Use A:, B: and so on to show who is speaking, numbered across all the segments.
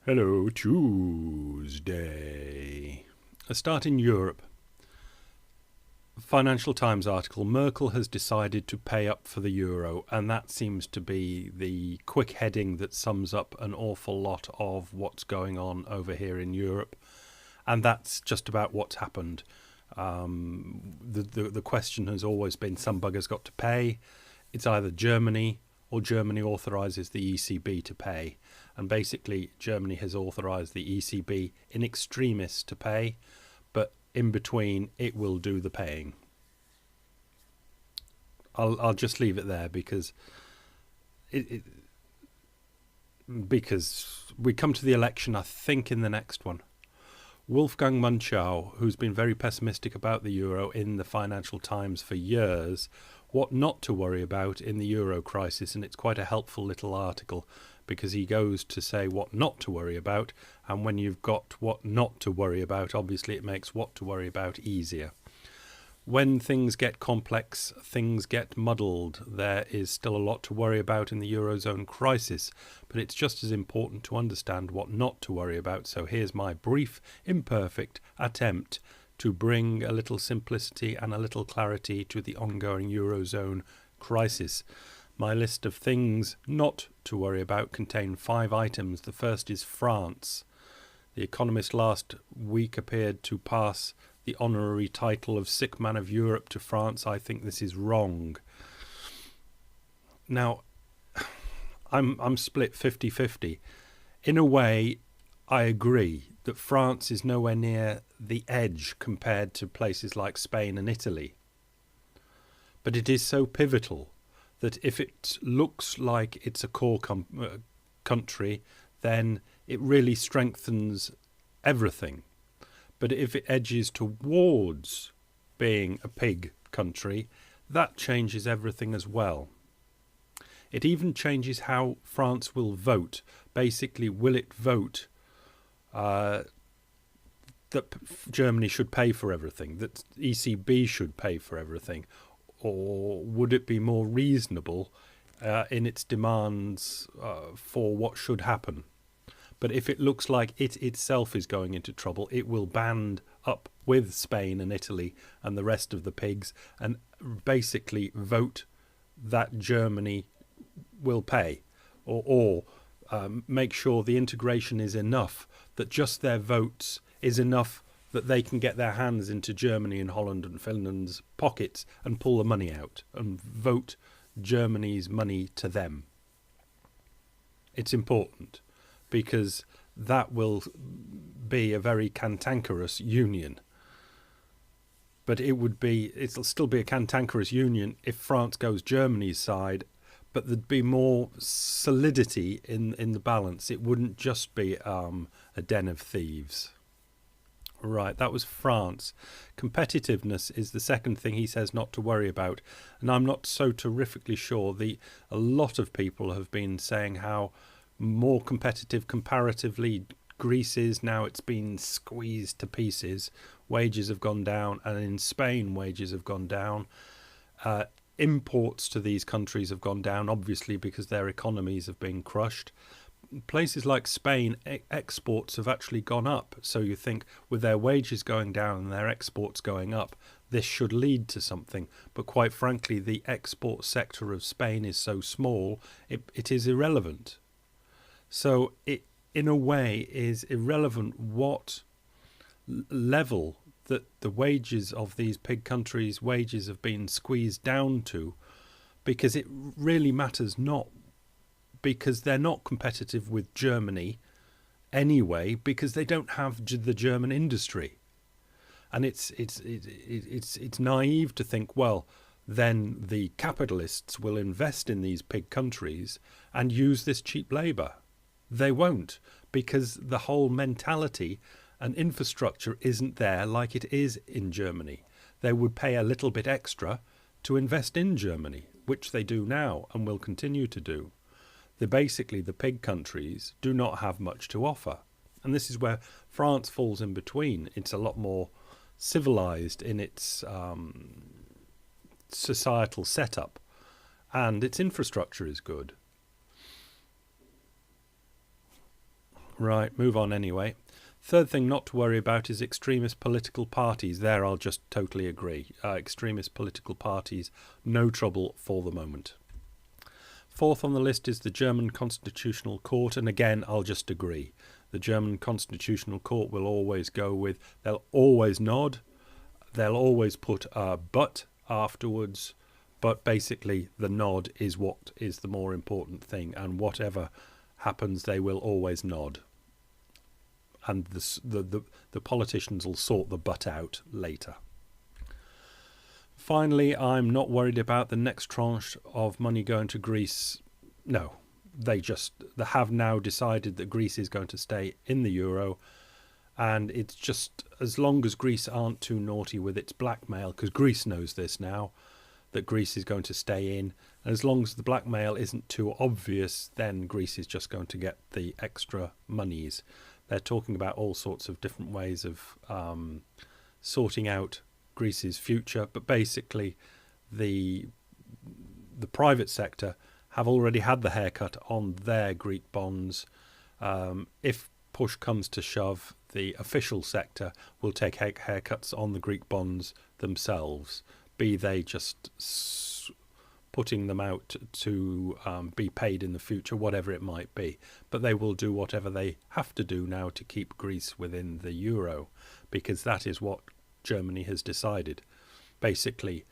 A: Hello, Tuesday. A start in Europe. Financial Times article, Merkel has decided to pay up for the euro, and that seems to be the quick heading that sums up an awful lot of what's going on over here in Europe. And that's just about what's happened. The question has always been some bugger's got to pay. It's either Germany or Germany authorises the ECB to pay. And basically, Germany has authorised the ECB in extremis to pay, but in between, it will do the paying. I'll just leave it there because because we come to the election, I think, in the next one. Wolfgang Munchau, who's been very pessimistic about the euro in the Financial Times for years, what not to worry about in the euro crisis, and it's quite a helpful little article because he goes to say what not to worry about, and when you've got what not to worry about, obviously it makes what to worry about easier. When things get complex, things get muddled. There is still a lot to worry about in the Eurozone crisis, but it's just as important to understand what not to worry about. So here's my brief, imperfect attempt to bring a little simplicity and a little clarity to the ongoing Eurozone crisis. My list of things not to worry about contain 5 items. The first is France. The Economist last week appeared to pass the honorary title of Sick Man of Europe to France. I think this is wrong. Now, I'm split 50-50. In a way, I agree that France is nowhere near the edge compared to places like Spain and Italy. But it is so pivotal that if it looks like it's a core country, then it really strengthens everything. But if it edges towards being a pig country, that changes everything as well. It even changes how France will vote. Basically, will it vote that Germany should pay for everything, that ECB should pay for everything? Or would it be more reasonable in its demands for what should happen? But if it looks like it itself is going into trouble, it will band up with Spain and Italy and the rest of the pigs and basically vote that Germany will pay or make sure the integration is enough, that just their votes is enough that they can get their hands into Germany and Holland and Finland's pockets and pull the money out and vote Germany's money to them. It's important because that will be a very cantankerous union. But it'll still be a cantankerous union if France goes Germany's side, but there'd be more solidity in the balance. It wouldn't just be a den of thieves. Right, that was France. Competitiveness is the second thing he says not to worry about. And I'm not so terrifically sure. A lot of people have been saying how more competitive comparatively Greece is. Now it's been squeezed to pieces. Wages have gone down, and in Spain wages have gone down. Imports to these countries have gone down, obviously, because their economies have been crushed. Places like Spain, exports have actually gone up. So you think with their wages going down and their exports going up, this should lead to something. But quite frankly, the export sector of Spain is so small, it is irrelevant. So it, in a way, is irrelevant what level that the wages of these pig countries' wages have been squeezed down to, because it really matters not, because they're not competitive with Germany anyway, because they don't have the German industry. And it's naive to think, well, then the capitalists will invest in these pig countries and use this cheap labour. They won't, because the whole mentality and infrastructure isn't there like it is in Germany. They would pay a little bit extra to invest in Germany, which they do now and will continue to do. Basically, the pig countries do not have much to offer. And this is where France falls in between. It's a lot more civilized in its societal setup, and its infrastructure is good. Right, move on anyway. Third thing not to worry about is extremist political parties. There I'll just totally agree. Extremist political parties, no trouble for the moment. Fourth on the list is the German Constitutional Court, and again I'll just agree. The German Constitutional Court will always go with, they'll always nod, they'll always put a but afterwards, but basically the nod is what is the more important thing, and whatever happens they will always nod. And the politicians will sort the but out later. Finally, I'm not worried about the next tranche of money going to Greece. No, they have now decided that Greece is going to stay in the euro, and it's just as long as Greece aren't too naughty with its blackmail, because Greece knows this now, that Greece is going to stay in, and as long as the blackmail isn't too obvious, then Greece is just going to get the extra monies. They're talking about all sorts of different ways of sorting out Greece's future, but basically the private sector have already had the haircut on their Greek bonds. If push comes to shove, the official sector will take haircuts on the Greek bonds themselves, be they just putting them out to be paid in the future, whatever it might be. But they will do whatever they have to do now to keep Greece within the euro, because that is what Germany has decided. Basically,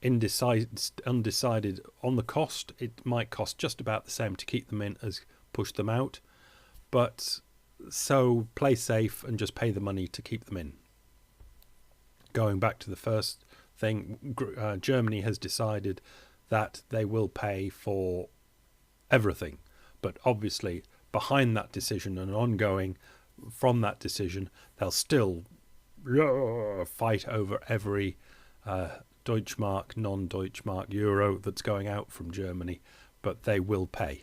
A: undecided on the cost. It might cost just about the same to keep them in as push them out, but so play safe and just pay the money to keep them in. Going back to the first thing, Germany has decided that they will pay for everything, but obviously behind that decision and ongoing from that decision, they'll still fight over every Deutschmark, non-Deutschmark euro that's going out from Germany, but they will pay.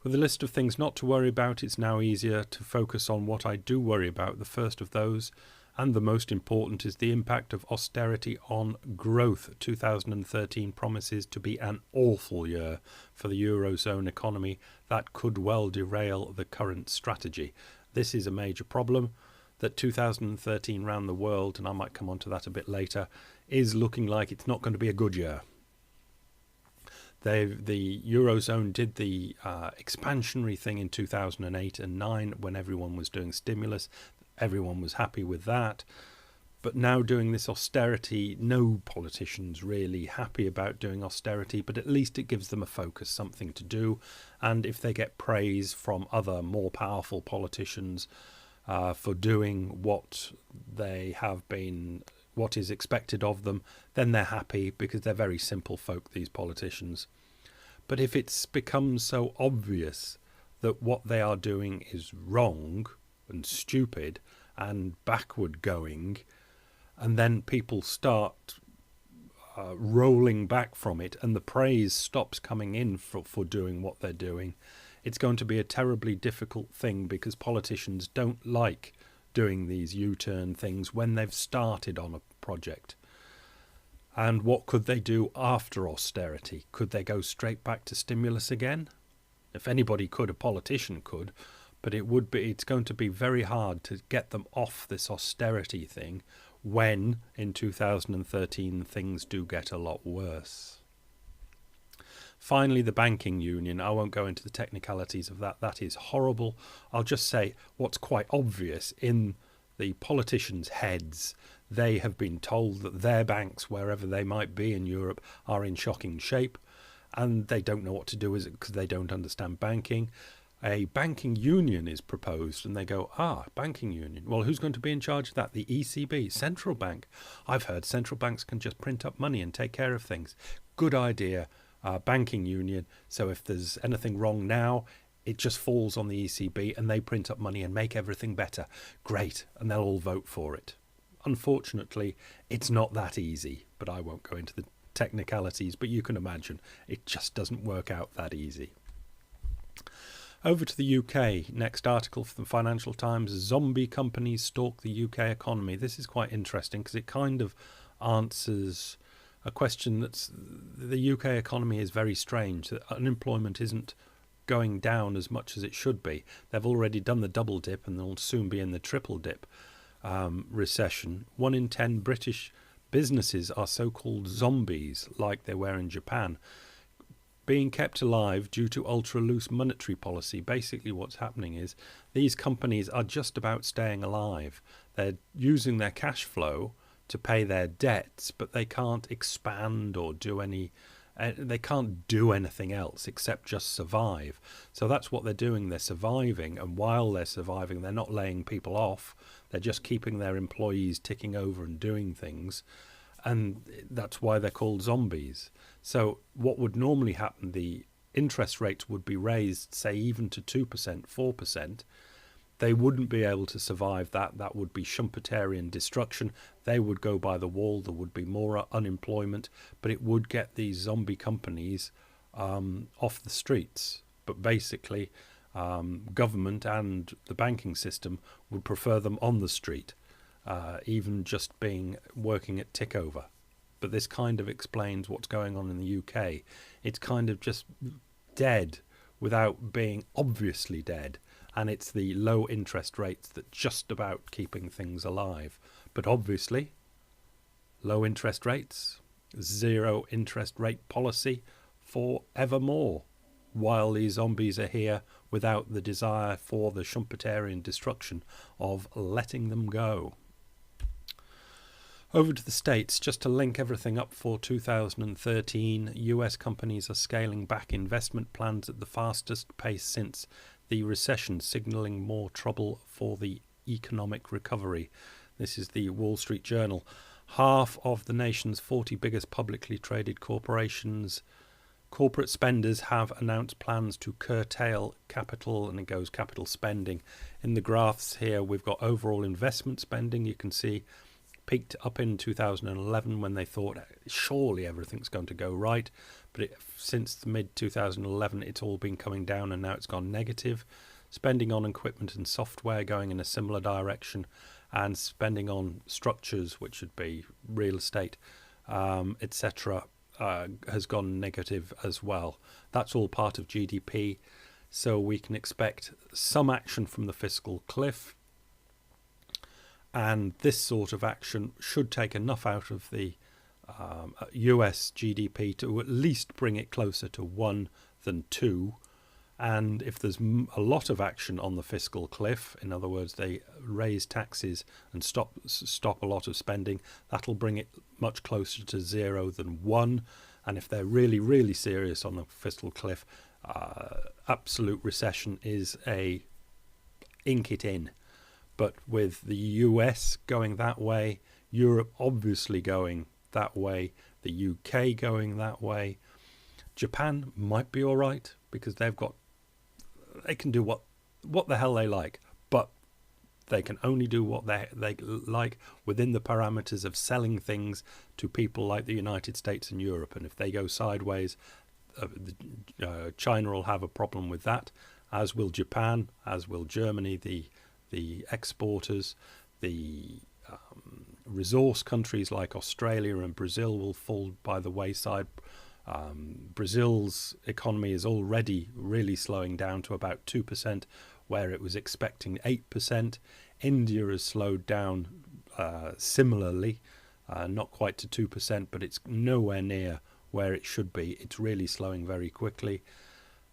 A: With a list of things not to worry about, it's now easier to focus on what I do worry about. The first of those, and the most important, is the impact of austerity on growth. 2013 promises to be an awful year for the Eurozone economy that could well derail the current strategy. This is a major problem, that 2013 around the world, and I might come on to that a bit later, is looking like it's not going to be a good year. The Eurozone did the expansionary thing in 2008 and 9 when everyone was doing stimulus. Everyone was happy with that. But now doing this austerity, no politician's really happy about doing austerity, but at least it gives them a focus, something to do. And if they get praise from other more powerful politicians for doing what they have been, what is expected of them, then they're happy, because they're very simple folk, these politicians. But if it's become so obvious that what they are doing is wrong and stupid and backward going, and then people start rolling back from it, and the praise stops coming in for doing what they're doing, it's going to be a terribly difficult thing, because politicians don't like doing these U-turn things when they've started on a project. And what could they do after austerity? Could they go straight back to stimulus again? If anybody could, a politician could, but it's going to be very hard to get them off this austerity thing when in 2013 things do get a lot worse. Finally, the banking union. I won't go into the technicalities of that. That is horrible. I'll just say what's quite obvious in the politicians' heads. They have been told that their banks, wherever they might be in Europe, are in shocking shape, and they don't know what to do with it because they don't understand banking. A banking union is proposed, and they go, banking union. Well, who's going to be in charge of that? The ECB, central bank. I've heard central banks can just print up money and take care of things. Good idea, banking union. So if there's anything wrong now, it just falls on the ECB, and they print up money and make everything better. Great, and they'll all vote for it. Unfortunately, it's not that easy, but I won't go into the technicalities, but you can imagine it just doesn't work out that easy. Over to the UK. Next article from the Financial Times. Zombie companies stalk the UK economy. This is quite interesting because it kind of answers a question that's the UK economy is very strange. That unemployment isn't going down as much as it should be. They've already done the double dip and they'll soon be in the triple dip recession. 1 in 10 British businesses are so-called zombies, like they were in Japan, being kept alive due to ultra-loose monetary policy. Basically what's happening is these companies are just about staying alive. They're using their cash flow to pay their debts, but they can't expand or do they can't do anything else except just survive. So that's what they're doing. They're surviving, and while they're surviving, they're not laying people off. They're just keeping their employees ticking over and doing things, and that's why they're called zombies. So what would normally happen, the interest rates would be raised, say even to 2%, 4%. They wouldn't be able to survive that. That would be Schumpeterian destruction. They would go by the wall. There would be more unemployment, but it would get these zombie companies off the streets. But basically, government and the banking system would prefer them on the street, even just working at tick over. But this kind of explains what's going on in the UK. It's kind of just dead without being obviously dead. And it's the low interest rates that just about keeping things alive. But obviously, low interest rates, zero interest rate policy forevermore, while these zombies are here without the desire for the Schumpeterian destruction of letting them go. Over to the States, just to link everything up for 2013, US companies are scaling back investment plans at the fastest pace since the recession, signalling more trouble for the economic recovery. This is the Wall Street Journal. Half of the nation's 40 biggest publicly traded corporate spenders have announced plans to curtail capital, and it goes capital spending. In the graphs here, we've got overall investment spending. You can see peaked up in 2011 when they thought surely everything's going to go right, but since mid-2011 it's all been coming down, and now it's gone negative. Spending on equipment and software going in a similar direction, and spending on structures, which would be real estate, etc., has gone negative as well. That's all part of GDP, so we can expect some action from the fiscal cliff. And this sort of action should take enough out of the US GDP to at least bring it closer to 1 than 2. And if there's a lot of action on the fiscal cliff, in other words, they raise taxes and stop a lot of spending, that'll bring it much closer to 0 than 1. And if they're really, really serious on the fiscal cliff, absolute recession is a ink it in. But with the US going that way, Europe obviously going that way, the UK going that way, Japan might be all right because they can do what the hell they like, but they can only do what they like within the parameters of selling things to people like the United States and Europe. And if they go sideways, China will have a problem with that, as will Japan, as will Germany, the exporters. The resource countries like Australia and Brazil will fall by the wayside. Brazil's economy is already really slowing down to about 2%, where it was expecting 8%. India has slowed down similarly, not quite to 2%, but it's nowhere near where it should be. It's really slowing very quickly.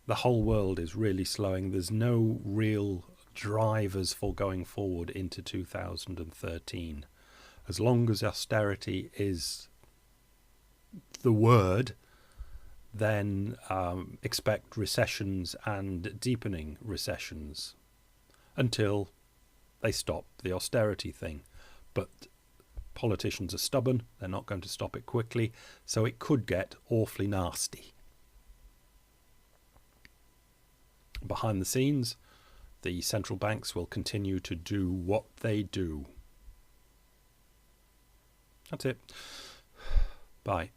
A: The whole world is really slowing. There's no real drivers for going forward into 2013. As long as austerity is the word, then expect recessions and deepening recessions until they stop the austerity thing. But politicians are stubborn, they're not going to stop it quickly, so it could get awfully nasty. Behind the scenes, the central banks will continue to do what they do. That's it. Bye.